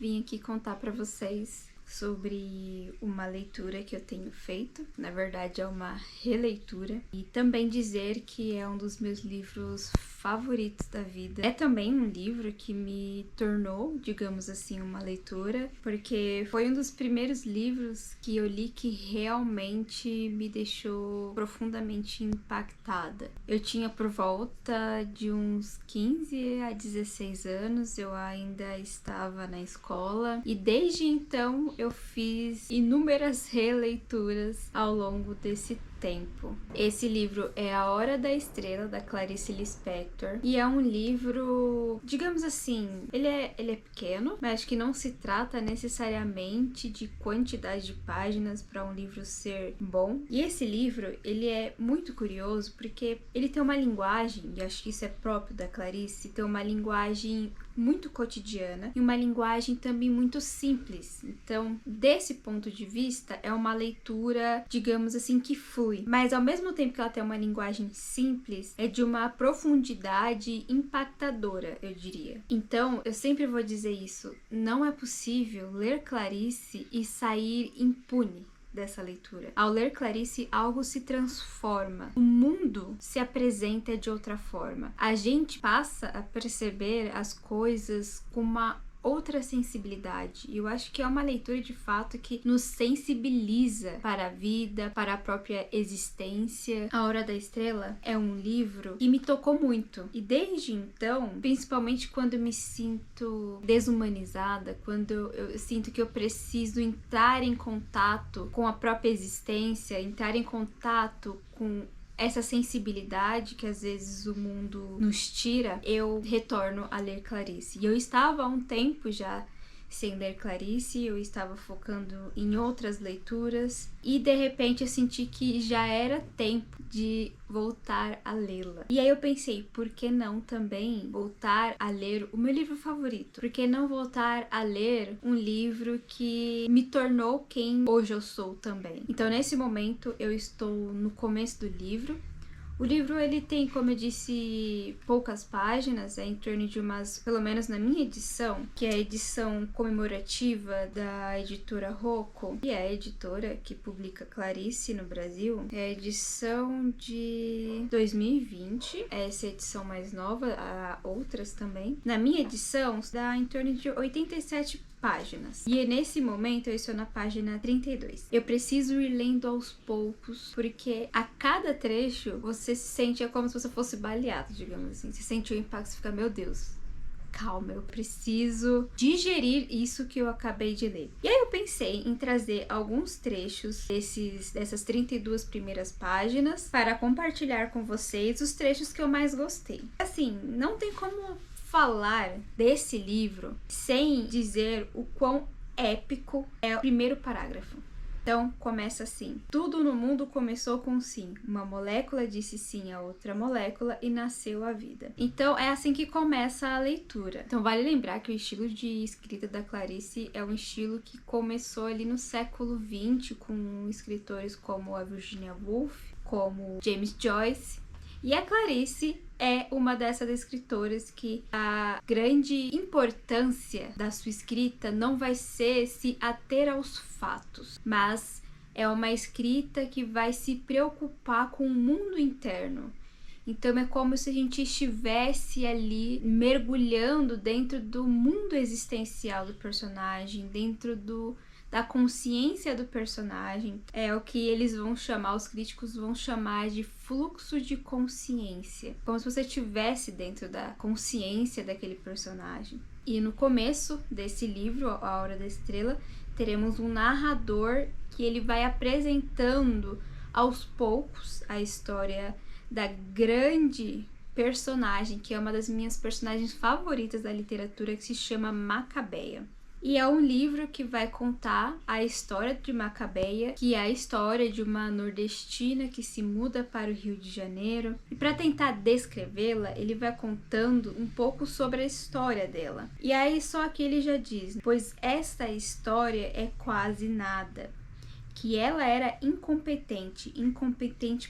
vim aqui contar para vocês sobre uma leitura que eu tenho feito. Na verdade, é uma releitura. E também dizer que é um dos meus livros favoritos da vida. É também um livro que me tornou, digamos assim, uma leitura, porque foi um dos primeiros livros que eu li que realmente me deixou profundamente impactada. Eu tinha por volta de uns 15 a 16 anos, eu ainda estava na escola, e desde então eu fiz inúmeras releituras ao longo desse tempo. Esse livro é A Hora da Estrela, da Clarice Lispector, e é um livro, digamos assim, ele é pequeno, mas acho que não se trata necessariamente de quantidade de páginas para um livro ser bom. E esse livro, ele é muito curioso porque ele tem uma linguagem, e acho que isso é próprio da Clarice, tem uma linguagem muito cotidiana e uma linguagem também muito simples. Então, desse ponto de vista, é uma leitura, digamos assim, que flui. Mas ao mesmo tempo que ela tem uma linguagem simples, é de uma profundidade impactadora, eu diria. Então, eu sempre vou dizer isso, não é possível ler Clarice e sair impune dessa leitura. Ao ler Clarice, algo se transforma. O mundo se apresenta de outra forma. A gente passa a perceber as coisas com uma outra sensibilidade. E eu acho que é uma leitura de fato que nos sensibiliza para a vida, para a própria existência. A Hora da Estrela é um livro que me tocou muito. E desde então, principalmente quando eu me sinto desumanizada, quando eu sinto que eu preciso entrar em contato com a própria existência, entrar em contato com essa sensibilidade que às vezes o mundo nos tira, eu retorno a ler Clarice. E eu estava há um tempo já sem ler Clarice, eu estava focando em outras leituras e de repente eu senti que já era tempo de voltar a lê-la. E aí eu pensei, por que não também voltar a ler o meu livro favorito? Por que não voltar a ler um livro que me tornou quem hoje eu sou também? Então nesse momento eu estou no começo do livro. O livro, ele tem, como eu disse, poucas páginas, é em torno de umas, pelo menos na minha edição, que é a edição comemorativa da editora Rocco, que é a editora que publica Clarice no Brasil, é a edição de 2020, essa é a edição mais nova, há outras também. Na minha edição, dá em torno de 87 páginas. E nesse momento eu estou na página 32. Eu preciso ir lendo aos poucos, porque a cada trecho você se sente como se você fosse baleado, digamos assim. Você sente o impacto e fica, meu Deus, calma, eu preciso digerir isso que eu acabei de ler. E aí eu pensei em trazer alguns trechos dessas 32 primeiras páginas para compartilhar com vocês os trechos que eu mais gostei. Assim, não tem como falar desse livro sem dizer o quão épico é o primeiro parágrafo. Então, começa assim. Tudo no mundo começou com sim. Uma molécula disse sim a outra molécula e nasceu a vida. Então, é assim que começa a leitura. Então, vale lembrar que o estilo de escrita da Clarice é um estilo que começou ali no século XX com escritores como a Virginia Woolf, como James Joyce. E a Clarice é uma dessas escritoras que a grande importância da sua escrita não vai ser se ater aos fatos, mas é uma escrita que vai se preocupar com o mundo interno. Então é como se a gente estivesse ali mergulhando dentro do mundo existencial do personagem, dentro da consciência do personagem. É o que eles vão chamar, os críticos vão chamar de fluxo de consciência. Como se você estivesse dentro da consciência daquele personagem. E no começo desse livro, A Hora da Estrela, teremos um narrador que ele vai apresentando aos poucos a história da grande personagem, que é uma das minhas personagens favoritas da literatura, que se chama Macabeia. E é um livro que vai contar a história de Macabeia, que é a história de uma nordestina que se muda para o Rio de Janeiro. E para tentar descrevê-la, ele vai contando um pouco sobre a história dela. E aí só que ele já diz, pois esta história é quase nada. Que ela era incompetente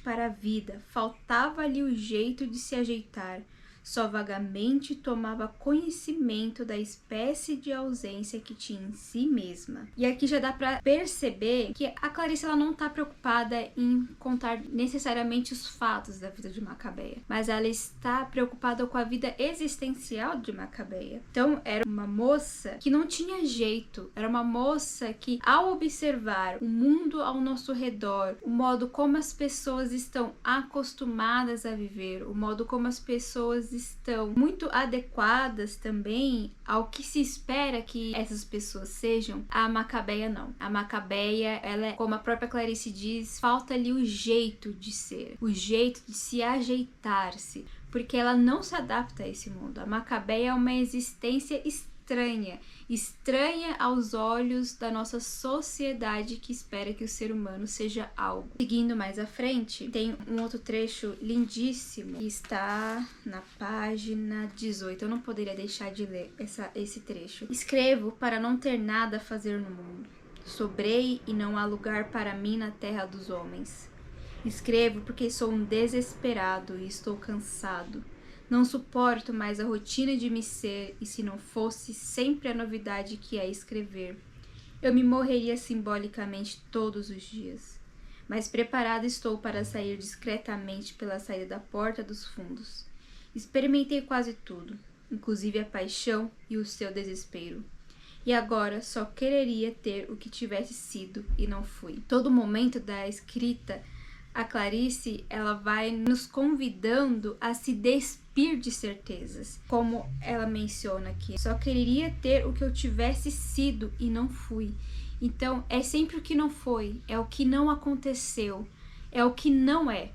para a vida, faltava-lhe o jeito de se ajeitar. só vagamente tomava conhecimento da espécie de ausência que tinha em si mesma. E aqui já dá para perceber que a Clarice ela não está preocupada em contar necessariamente os fatos da vida de Macabeia, mas ela está preocupada com a vida existencial de Macabeia. Então era uma moça que não tinha jeito, era uma moça que, ao observar o mundo ao nosso redor, o modo como as pessoas estão acostumadas a viver, o modo como as pessoas estão muito adequadas também ao que se espera que essas pessoas sejam, a Macabeia não. A Macabeia, ela é, como a própria Clarice diz, falta-lhe o jeito de ser, o jeito de se ajeitar-se, porque ela não se adapta a esse mundo. A Macabeia é uma existência estranha aos olhos da nossa sociedade que espera que o ser humano seja algo. Seguindo mais à frente, tem um outro trecho lindíssimo que está na página 18. Eu não poderia deixar de ler esse trecho. Escrevo para não ter nada a fazer no mundo. Sobrei e não há lugar para mim na terra dos homens. Escrevo porque sou um desesperado e estou cansado. Não suporto mais a rotina de me ser, e se não fosse sempre a novidade que é escrever, eu me morreria simbolicamente todos os dias. Mas preparado estou para sair discretamente pela saída da porta dos fundos. Experimentei quase tudo, inclusive a paixão e o seu desespero. E agora só quereria ter o que tivesse sido e não fui. Todo momento da escrita, a Clarice, ela vai nos convidando a se despir de certezas. Como ela menciona aqui, só queria ter o que eu tivesse sido e não fui. Então, é sempre o que não foi, é o que não aconteceu, é o que não é.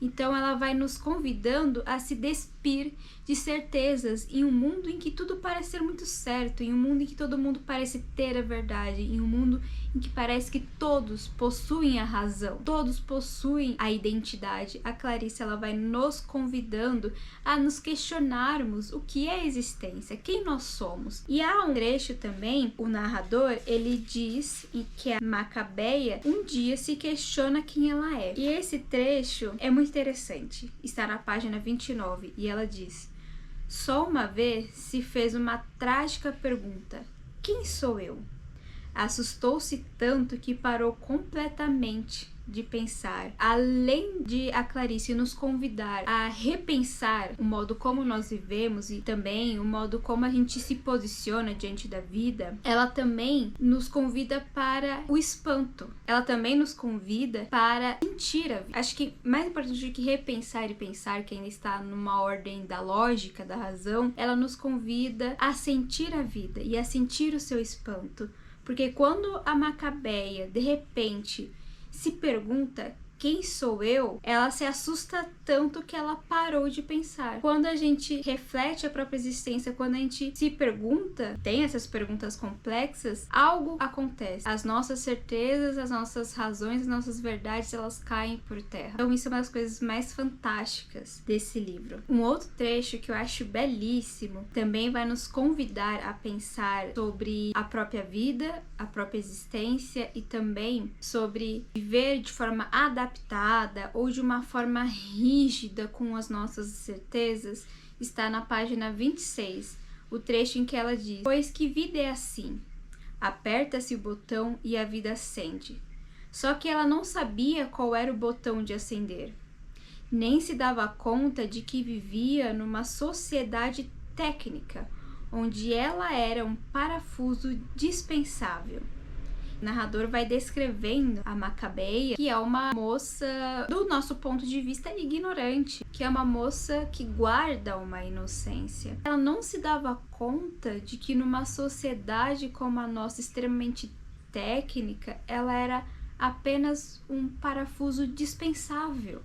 Então, ela vai nos convidando a se despir de certezas em um mundo em que tudo parece ser muito certo, em um mundo em que todo mundo parece ter a verdade, em um mundo em que parece que todos possuem a razão, todos possuem a identidade. A Clarice, ela vai nos convidando a nos questionarmos o que é a existência, quem nós somos. E há um trecho também, o narrador, ele diz que a Macabeia um dia se questiona quem ela é. E esse trecho é muito interessante, está na página 29, e ela diz: só uma vez se fez uma trágica pergunta: quem sou eu? Assustou-se tanto que parou completamente de pensar. Além de a Clarice nos convidar a repensar o modo como nós vivemos e também o modo como a gente se posiciona diante da vida, ela também nos convida para o espanto. Ela também nos convida para sentir a vida. Acho que mais importante do que repensar e pensar, que ainda está numa ordem da lógica, da razão, ela nos convida a sentir a vida e a sentir o seu espanto. Porque quando a Macabeia, de repente, se pergunta quem sou eu, ela se assusta tanto que ela parou de pensar. Quando a gente reflete a própria existência, quando a gente se pergunta, tem essas perguntas complexas, algo acontece. As nossas certezas, as nossas razões, as nossas verdades, elas caem por terra. Então isso é uma das coisas mais fantásticas desse livro. Um outro trecho que eu acho belíssimo também vai nos convidar a pensar sobre a própria vida, a própria existência e também sobre viver de forma adaptada ou de uma forma rígida com as nossas certezas. Está na página 26, o trecho em que ela diz: pois que vida é assim, aperta-se o botão e a vida acende. Só que ela não sabia qual era o botão de acender, nem se dava conta de que vivia numa sociedade técnica, onde ela era um parafuso dispensável. O narrador vai descrevendo a Macabeia, que é uma moça, do nosso ponto de vista, ignorante, que é uma moça que guarda uma inocência. Ela não se dava conta de que numa sociedade como a nossa, extremamente técnica, ela era apenas um parafuso dispensável.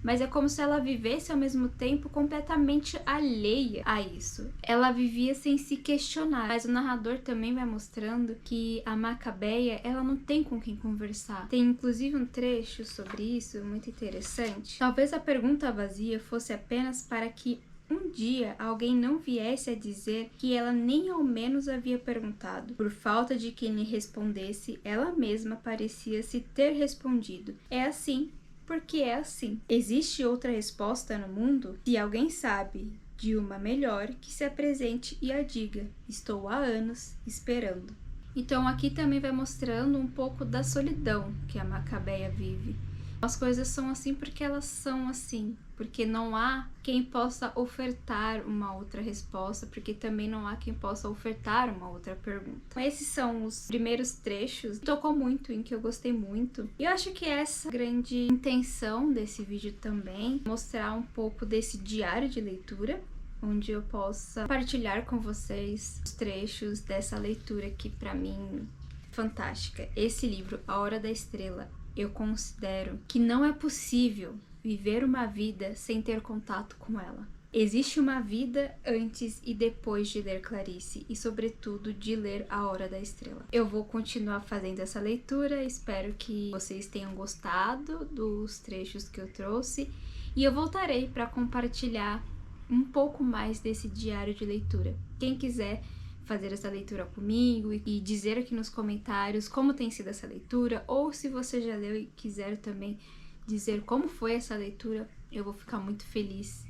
Mas é como se ela vivesse ao mesmo tempo completamente alheia a isso. Ela vivia sem se questionar. Mas o narrador também vai mostrando que a Macabeia, ela não tem com quem conversar. Tem inclusive um trecho sobre isso muito interessante. Talvez a pergunta vazia fosse apenas para que um dia alguém não viesse a dizer que ela nem ao menos havia perguntado. Por falta de quem lhe respondesse, ela mesma parecia se ter respondido. É assim. Porque é assim. Existe outra resposta no mundo? Se alguém sabe, de uma melhor que se apresente e a diga: estou há anos esperando. Então aqui também vai mostrando um pouco da solidão que a Macabeia vive. As coisas são assim porque elas são assim, porque não há quem possa ofertar uma outra resposta, porque também não há quem possa ofertar uma outra pergunta. Esses são os primeiros trechos que tocou muito, em que eu gostei muito. E eu acho que essa grande intenção desse vídeo também, mostrar um pouco desse diário de leitura, onde eu possa partilhar com vocês os trechos dessa leitura que para mim é fantástica. Esse livro, A Hora da Estrela, eu considero que não é possível viver uma vida sem ter contato com ela. Existe uma vida antes e depois de ler Clarice e, sobretudo, de ler A Hora da Estrela. Eu vou continuar fazendo essa leitura, espero que vocês tenham gostado dos trechos que eu trouxe e eu voltarei para compartilhar um pouco mais desse diário de leitura. Quem quiser fazer essa leitura comigo e dizer aqui nos comentários como tem sido essa leitura, ou se você já leu e quiser também dizer como foi essa leitura, eu vou ficar muito feliz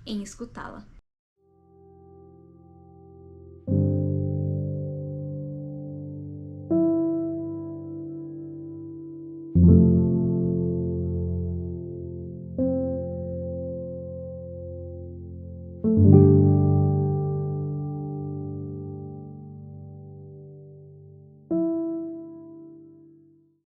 em escutá-la.